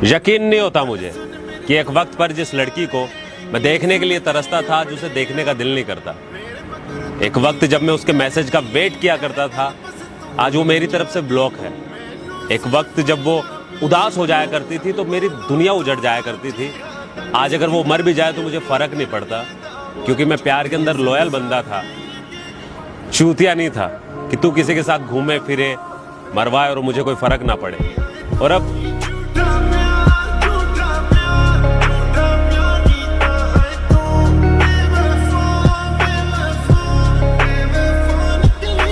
यकीन नहीं होता मुझे कि एक वक्त पर जिस लड़की को मैं देखने के लिए तरसता था, आज उसे देखने का दिल नहीं करता। एक वक्त जब मैं उसके मैसेज का वेट किया करता था, आज वो मेरी तरफ से ब्लॉक है। एक वक्त जब वो उदास हो जाया करती थी तो मेरी दुनिया उजड़ जाया करती थी। आज अगर वो मर भी जाए तो मुझे फर्क नहीं पड़ता, क्योंकि मैं प्यार के अंदर लॉयल बंदा था, चूतिया नहीं था कि तू किसी के साथ घूमे फिरे, मरवाए और मुझे कोई फर्क ना पड़े। और अब